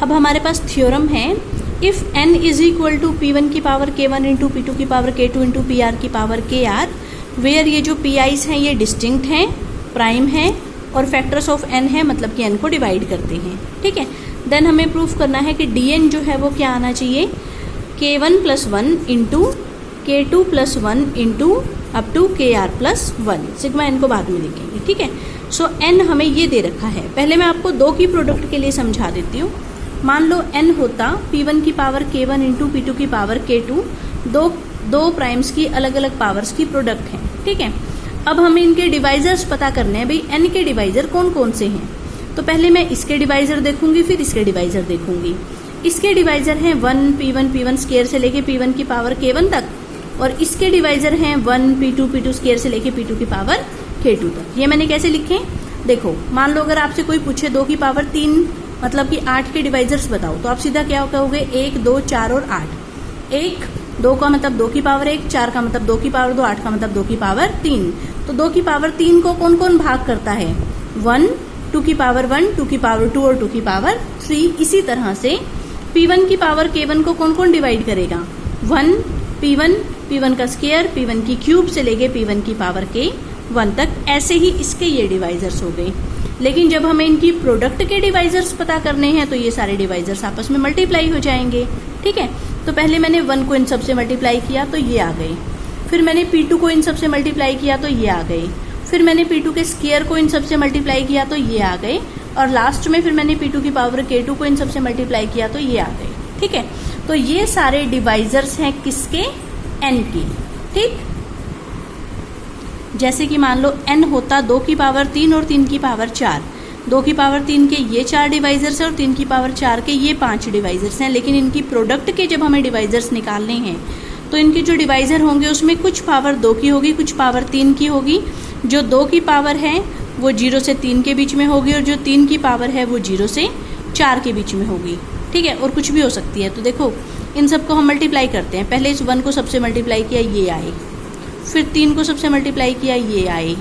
अब हमारे पास थ्योरम है, if n is equal to P1 की पावर K1 इंटू P2 की पावर K2 इंटू PR की पावर KR, वेयर ये जो PIs हैं ये डिस्टिंक्ट हैं, प्राइम हैं और फैक्टर्स ऑफ n है, मतलब कि n को डिवाइड करते हैं। ठीक है, देन हमें प्रूफ करना है कि dn जो है वो क्या आना चाहिए, K1 plus 1 into K2 plus 1 into up to KR plus 1, sigma n को बाद में लिखेंगे। ठीक है, सो n हमें ये दे रखा है। पहले मैं आपको दो की प्रोडक्ट के लिए समझा देती हूँ। मान लो n होता P1 की पावर K1 इंटू P2 की पावर K2, दो प्राइम्स की अलग अलग पावर्स की प्रोडक्ट है। ठीक है, अब हमें इनके डिवाइजर्स पता करने हैं, भाई n के डिवाइजर कौन कौन से हैं। तो पहले मैं इसके डिवाइजर देखूंगी, फिर इसके डिवाइजर देखूंगी। इसके डिवाइजर हैं 1 P1 स्क्वायर से लेके P1 की पावर K1 तक, और इसके डिवाइजर हैं 1 P2 स्क्वायर से लेके P2 की पावर K2 तक। ये मैंने कैसे लिखे, देखो मान लो अगर आपसे कोई पूछे 2 की पावर 3 मतलब कि 8 के डिवाइजर्स बताओ, तो आप सीधा क्या कहोगे, 1, 2, 4 और 8। 1, 2 का मतलब 2 की पावर 1, 4 का मतलब 2 की पावर 2, 8 का मतलब 2 की पावर 3। तो 2 की पावर 3 को कौन कौन भाग करता है, 1, 2 की पावर 1, 2 की पावर 2 और 2 की पावर 3। इसी तरह से P1 की पावर K1 को कौन कौन डिवाइड करेगा, 1 P1 का स्क्वायर, P1 की क्यूब से लेके P1 की पावर K1 तक। ऐसे ही इसके ये डिवाइजर्स हो गए। लेकिन जब हमें इनकी प्रोडक्ट के डिवाइजर्स पता करने हैं तो ये सारे डिवाइजर्स आपस में मल्टीप्लाई हो जाएंगे। ठीक है, तो पहले मैंने 1 को इन सब से मल्टीप्लाई किया तो ये आ गए, फिर मैंने P2 को इन सब से मल्टीप्लाई किया तो ये आ गए, फिर मैंने P2 के स्क्वायर को इन सब से मल्टीप्लाई किया तो ये आ गए, और लास्ट में फिर मैंने P2 की पावर K2 को इन सब से मल्टीप्लाई किया तो ये आ गए। ठीक है, तो ये सारे डिवाइजर्स हैं किसके, n की। ठीक, जैसे कि मान लो n होता 2 की पावर 3 और 3 की पावर 4। 2 की पावर 3 के ये 4 डिवाइजर्स हैं और 3 की पावर 4 के ये 5 डिवाइजर्स हैं। लेकिन इनकी प्रोडक्ट के जब हमें डिवाइजर्स निकालने हैं तो इनके जो डिवाइजर होंगे उसमें कुछ पावर 2 की होगी, कुछ पावर 3 की होगी। जो 2 की पावर है वो 0 से 3 के बीच में होगी, और जो 3 की पावर है वो 0 से 4 के बीच में होगी। ठीक है, और कुछ भी हो सकती है। तो देखो इन सबको हम मल्टीप्लाई करते हैं। पहले इस 1 को सबसे मल्टीप्लाई किया, ये आए, फिर 3 को सबसे मल्टीप्लाई किया, ये आए,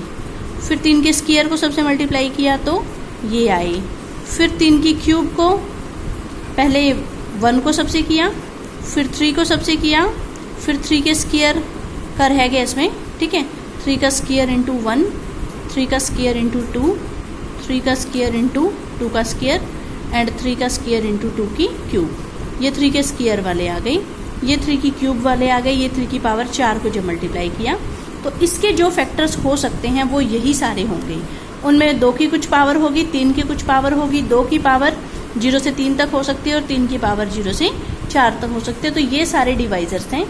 फिर 3 के स्क्वायर को सबसे मल्टीप्लाई किया तो ये आए, फिर 3 की क्यूब को पहले 1 को सबसे किया, फिर 3 को सबसे किया, फिर 3 के स्क्वायर का रह गया इसमें। ठीक है, 3 का स्क्वायर इंटू 1, 3 का स्क्वायर इंटू 2, 3 का स्क्वायर इंटू 2 का स्क्वायर एंड 3 का स्क्वायर इंटू 2 की क्यूब। ये 3 के स्क्वायर वाले आ गए, ये 3 की क्यूब वाले आ गए, ये 3 की पावर 4 को जब मल्टीप्लाई किया तो इसके जो फैक्टर्स हो सकते हैं वो यही सारे होंगे। उनमें 2 की कुछ पावर होगी, 3 की कुछ पावर होगी, 2 की पावर 0 से 3 तक हो सकती है और 3 की पावर 0 से 4 तक हो सकती है। तो ये सारे डिवाइजर्स हैं।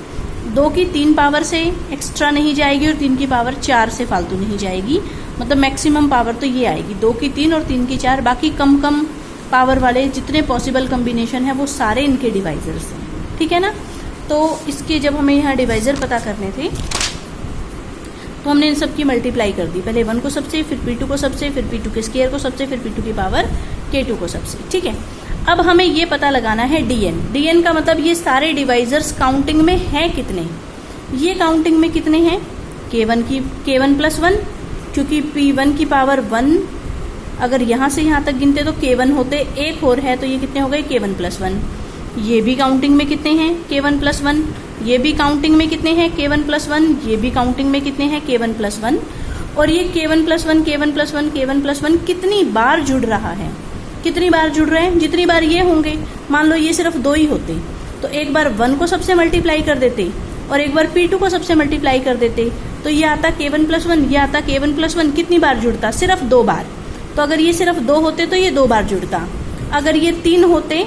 2 की 3 पावर से एक्स्ट्रा नहीं जाएगी और 3 की पावर 4 से फालतू नहीं जाएगी, मतलब मैक्सिमम पावर तो ये आएगी 2 की 3 और 3 की 4। बाकी कम कम पावर वाले जितने पॉसिबल कम्बिनेशन है वो सारे इनके डिवाइजर्स हैं। ठीक है ना, तो इसके जब हमें यहाँ डिवाइजर पता करने थे तो हमने इन सब की मल्टीप्लाई कर दी। पहले 1 को सबसे, फिर P2 को सबसे, फिर P2 के स्क्वायर को सबसे, फिर P2 की पावर K2 को सबसे। ठीक है, अब हमें ये पता लगाना है dn का मतलब ये सारे डिवाइजर्स काउंटिंग में हैं कितने। ये काउंटिंग में कितने हैं, K1 प्लस 1, क्योंकि P1 की पावर 1 अगर यहाँ से यहाँ तक गिनते तो K1 होते, एक और है तो ये कितने हो गए, K1 प्लस 1। ये भी काउंटिंग में कितने हैं, K1 प्लस 1। ये भी काउंटिंग में कितने हैं, K1 प्लस 1। ये भी काउंटिंग में कितने हैं, K1 प्लस 1। और ये K1 plus 1 K1 plus 1 K1 plus 1 कितनी बार जुड़ रहा है, कितनी बार जुड़ रहे हैं, जितनी बार ये होंगे। मान लो ये सिर्फ 2 ही होते तो एक बार 1 को सबसे मल्टीप्लाई कर देते और एक बार P2 को सबसे मल्टीप्लाई कर देते तो ये आता K1 प्लस 1, ये आता K1 प्लस 1। कितनी बार जुड़ता, सिर्फ 2 बार। तो अगर ये सिर्फ 2 होते तो ये 2 बार जुड़ता। अगर ये 3 होते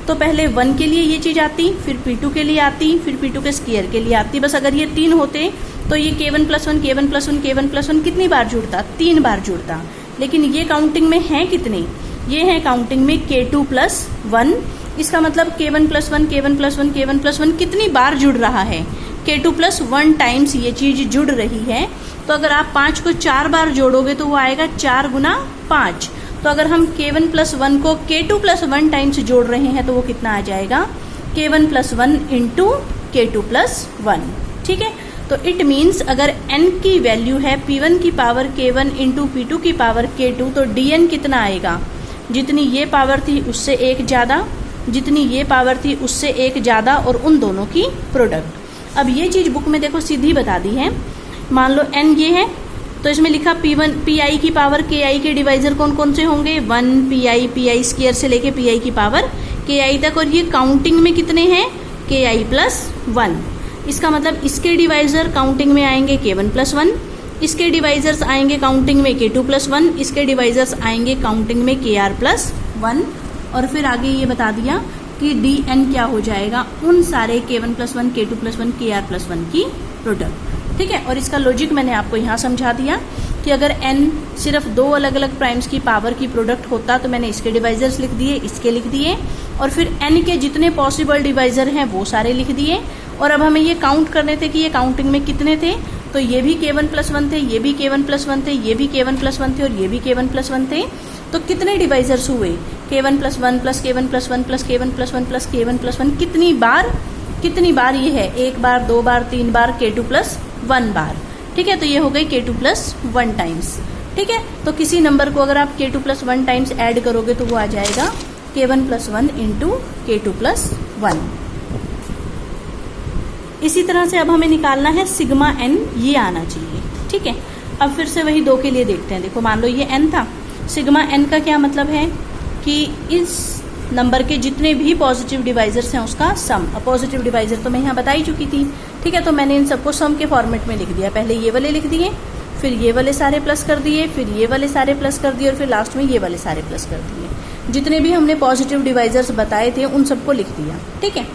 तो पहले 1 के लिए ये चीज़ आती, फिर P2 के लिए आती, फिर P2 के स्क्वायर के लिए आती। बस अगर ये 3 होते तो ये K1 plus 1 K1 plus 1 K1 plus 1 कितनी बार जुड़ता, 3 बार जुड़ता। लेकिन ये काउंटिंग में हैं कितने, ये हैं काउंटिंग में K2 प्लस 1। इसका मतलब K1 plus 1 K1 plus 1 K1 plus 1 कितनी बार जुड़ रहा है, K2 प्लस 1 टाइम्स ये चीज़ जुड़ रही है। तो अगर आप 5 को 4 बार जोड़ोगे तो वो आएगा 4 गुना 5। तो अगर हम K1 प्लस 1 को K2 प्लस 1 टाइम्स जोड़ रहे हैं तो वो कितना आ जाएगा, K1 plus 1 into K2 plus 1। ठीक है, तो इट मीन्स अगर n की वैल्यू है P1 की पावर K1 इंटू P2 की पावर K2 तो dn कितना आएगा, जितनी ये पावर थी उससे 1 ज़्यादा जितनी ये पावर थी उससे एक ज़्यादा और उन दोनों की प्रोडक्ट। अब ये चीज़ बुक में देखो सीधी बता दी है। मान लो n ये है तो इसमें लिखा P1 PI की पावर KI के डिवाइजर कौन कौन से होंगे, 1 PI स्क्वायर से लेके PI की पावर KI तक, और ये काउंटिंग में कितने हैं, KI प्लस 1। इसका मतलब इसके डिवाइजर काउंटिंग में आएंगे K1 प्लस 1, इसके डिवाइजर्स आएंगे काउंटिंग में K2 प्लस 1, इसके डिवाइजर्स आएंगे काउंटिंग में KR प्लस 1। और फिर आगे ये बता दिया कि DN क्या हो जाएगा, उन सारे K1 plus 1, K2 plus 1, KR plus 1 की प्रोडक्ट। ठीक है, और इसका लॉजिक मैंने आपको यहाँ समझा दिया कि अगर n सिर्फ दो अलग अलग प्राइम्स की पावर की प्रोडक्ट होता तो मैंने इसके डिवाइजर्स लिख दिए, इसके लिख दिए, और फिर n के जितने पॉसिबल डिवाइजर हैं वो सारे लिख दिए। और अब हमें ये काउंट करने थे कि ये काउंटिंग में कितने थे, तो ये भी K1 प्लस 1 थे, ये भी K1 प्लस 1 थे, ये भी K1 प्लस 1 थे, और ये भी K1 प्लस 1 थे। तो कितने डिवाइजर्स हुए, K1 plus 1 plus K1 plus 1 plus K1 plus 1 plus K1 plus 1। कितनी बार ये है, एक बार, दो बार, तीन बार, K2 प्लस 1 बार। ठीक है, तो ये हो गई K2 प्लस 1 टाइम्स। ठीक है, तो किसी नंबर को अगर आप K2 प्लस 1 टाइम्स ऐड करोगे तो वो आ जाएगा K1 plus 1 into K2 plus 1। इसी तरह से अब हमें निकालना है सिग्मा n, ये आना चाहिए। ठीक है, अब फिर से वही 2 के लिए देखते हैं। देखो मान लो ये n था, सिग्मा n का क्या मतलब है कि इस नंबर के जितने भी पॉजिटिव डिवाइजर्स हैं उसका सम। अब पॉजिटिव डिवाइजर तो मैं यहाँ बता ही चुकी थी। ठीक है, तो मैंने इन सबको सम के फॉर्मेट में लिख दिया। पहले ये वाले लिख दिए, फिर ये वाले सारे प्लस कर दिए, फिर ये वाले सारे प्लस कर दिए, और फिर लास्ट में ये वाले सारे प्लस कर दिए। जितने भी हमने पॉजिटिव डिवाइजर्स बताए थे उन सबको लिख दिया। ठीक है,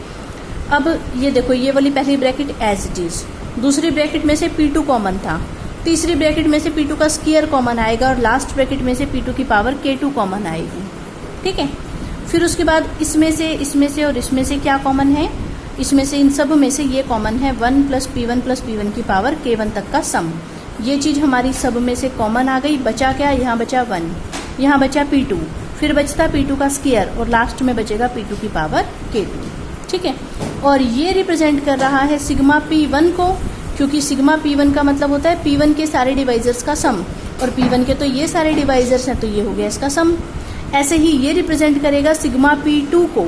अब ये देखो ये वाली पहली ब्रैकेट एज इट इज, दूसरी ब्रैकेट में से P2 कॉमन था, तीसरी ब्रैकेट में से P2 का स्क्वायर कॉमन आएगा, और लास्ट ब्रैकेट में से P2 की पावर K2 कॉमन आएगी। ठीक है, फिर उसके बाद इसमें से और इसमें से क्या कॉमन है, इसमें से इन सब में से ये कॉमन है 1 प्लस P1 की पावर K1 तक का सम। ये चीज़ हमारी सब में से कॉमन आ गई। बचा क्या, यहाँ बचा 1, यहाँ बचा P2, फिर बचता P2 का स्क्वायर, और लास्ट में बचेगा P2 की पावर K2। ठीक है, और ये रिप्रेजेंट कर रहा है सिग्मा P1 को, क्योंकि सिग्मा P1 का मतलब होता है P1 के सारे डिवाइजर्स का सम, और P1 के तो ये सारे डिवाइजर्स हैं तो ये हो गया इसका सम। ऐसे ही ये रिप्रेजेंट करेगा सिग्मा P2 को।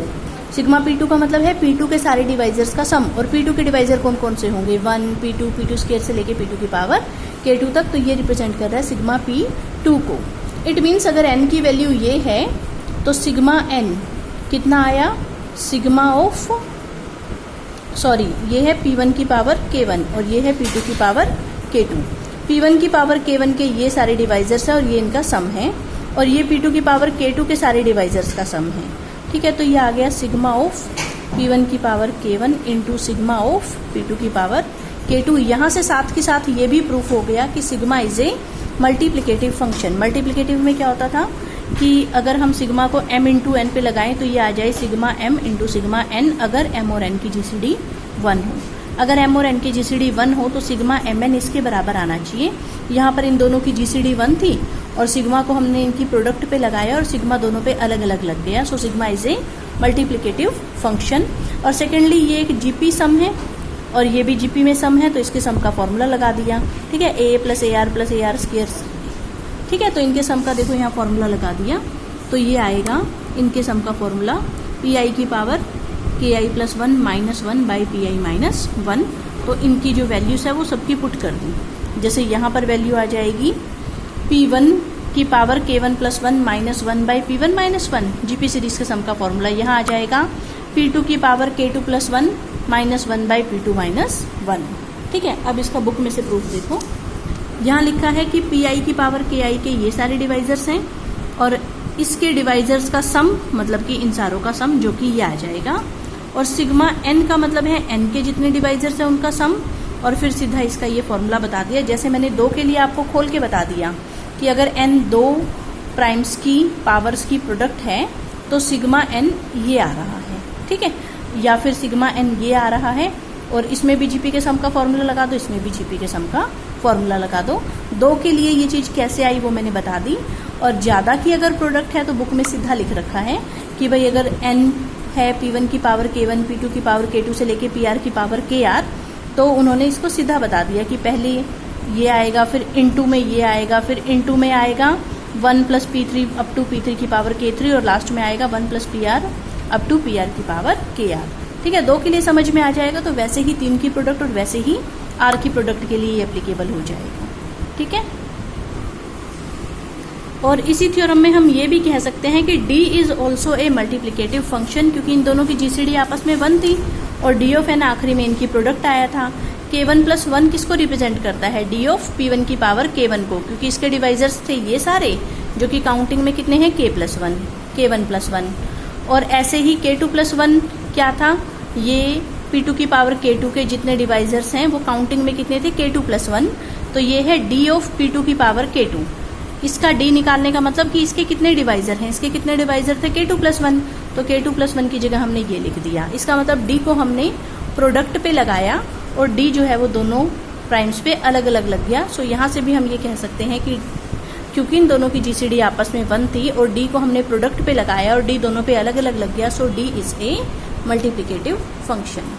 सिग्मा P2 का मतलब है P2 के सारे डिवाइजर्स का सम, और P2 के डिवाइजर कौन कौन से होंगे, 1 P2 स्क्वायर से लेके P2 की पावर K2 तक। तो ये रिप्रेजेंट कर रहा है सिग्मा P2 को। इट मीन्स अगर n की वैल्यू ये है तो सिग्मा n कितना आया, सिग्मा ऑफ ये है P1 की पावर K1 और ये है P2 की पावर K2। P1 की पावर K1 के ये सारे डिवाइजर्स हैं और ये इनका सम है, और ये P2 की पावर K2 के सारे डिवाइजर्स का सम है। ठीक है, तो ये आ गया सिग्मा ऑफ P1 की power K1 into sigma of P2 की पावर K2। यहाँ से साथ के साथ ये भी प्रूफ हो गया कि sigma is a multiplicative function. Multiplicative में क्या होता था कि अगर हम सिग्मा को m इंटू एन पे लगाएं तो ये आ जाए sigma m into sigma n, अगर m और n की GCD 1 हो। अगर m और n की GCD 1 हो तो सिग्मा mn इसके बराबर आना चाहिए। यहाँ पर इन दोनों की GCD 1 थी और सिग्मा को हमने इनकी प्रोडक्ट पे लगाया और सिग्मा दोनों पे अलग अलग लग गया। So sigma is a multiplicative function. और सेकेंडली ये एक GP सम है और ये भी GP में सम है, तो इसके सम का फॉर्मूला लगा दिया। ठीक है, a plus A R square. ठीक है, तो इनके सम का देखो यहाँ फॉर्मूला लगा दिया, तो ये आएगा इनके सम का फॉर्मूला PI की power KI plus 1 minus 1 by PI minus 1। तो इनकी जो वैल्यूज़ है वो सबकी पुट कर दी। जैसे यहाँ पर वैल्यू आ जाएगी P1 की power K1 plus 1 minus 1 by P1 minus 1, GP series के सम का फॉर्मूला यहाँ आ जाएगा P2 की power K2 plus 1 minus 1 by P2 minus 1। ठीक है, अब इसका बुक में से प्रूफ देखो। यहाँ लिखा है कि PI की पावर KI के ये सारे डिवाइजर्स हैं और इसके डिवाइजर्स का सम मतलब कि इन सारों का सम जो कि ये आ जाएगा, और सिग्मा n का मतलब है n के जितने डिवाइजर्स हैं उनका सम, और फिर सीधा इसका ये फॉर्मूला बता दिया। जैसे मैंने 2 के लिए आपको खोल के बता दिया कि अगर n 2 प्राइम्स की पावर्स की प्रोडक्ट है तो सिग्मा n ये आ रहा है। ठीक है, या फिर सिग्मा n ये आ रहा है, और इसमें भी GP के सम का फॉर्मूला लगा दो, इसमें भी GP के सम का फॉर्मूला लगा दो। 2 के लिए ये चीज़ कैसे आई वो मैंने बता दी। और ज़्यादा की अगर प्रोडक्ट है तो बुक में सीधा लिख रखा है कि भाई अगर n है P1 की पावर K1, P2 की पावर K2 से लेके PR की पावर KR, तो उन्होंने इसको सीधा बता दिया कि पहले ये आएगा, फिर इनटू में ये आएगा, फिर इनटू में आएगा 1 plus P3 up to P3 की पावर K3, और लास्ट में आएगा 1 plus PR up to P R की पावर के आर। ठीक है, 2 के लिए समझ में आ जाएगा, तो वैसे ही 3 की प्रोडक्ट और वैसे ही आर की प्रोडक्ट के लिए ये एप्लीकेबल हो जाएगा। ठीक है, और इसी थ्योरम में हम ये भी कह सकते हैं कि D is also a multiplicative function, क्योंकि इन दोनों की जीसीडी आपस में 1 थी और D ऑफ n आखिरी में इनकी प्रोडक्ट आया था। K1 प्लस 1 किसको रिप्रेजेंट करता है? D ऑफ P1 की पावर K1 को, क्योंकि इसके डिवाइजर्स थे ये सारे, जो कि काउंटिंग में कितने हैं? K plus 1, K1 plus 1। और ऐसे ही K2 प्लस 1 क्या था? ये P2 की पावर K2 के जितने डिवाइजर्स हैं वो काउंटिंग में कितने थे? K2 plus 1। तो ये है D ऑफ P2 की पावर K2। इसका D निकालने का मतलब कि इसके कितने डिवाइजर हैं? इसके कितने डिवाइजर थे? K2 plus 1। तो K2 प्लस 1 की जगह हमने ये लिख दिया। इसका मतलब D को हमने प्रोडक्ट पे लगाया और D जो है वो दोनों प्राइम्स पे अलग अलग लग गया। सो यहाँ से भी हम ये कह सकते हैं कि क्योंकि इन दोनों की जीसीडी आपस में 1 थी और D को हमने प्रोडक्ट पे लगाया और D दोनों पे अलग अलग लग गया, सो D is a multiplicative function.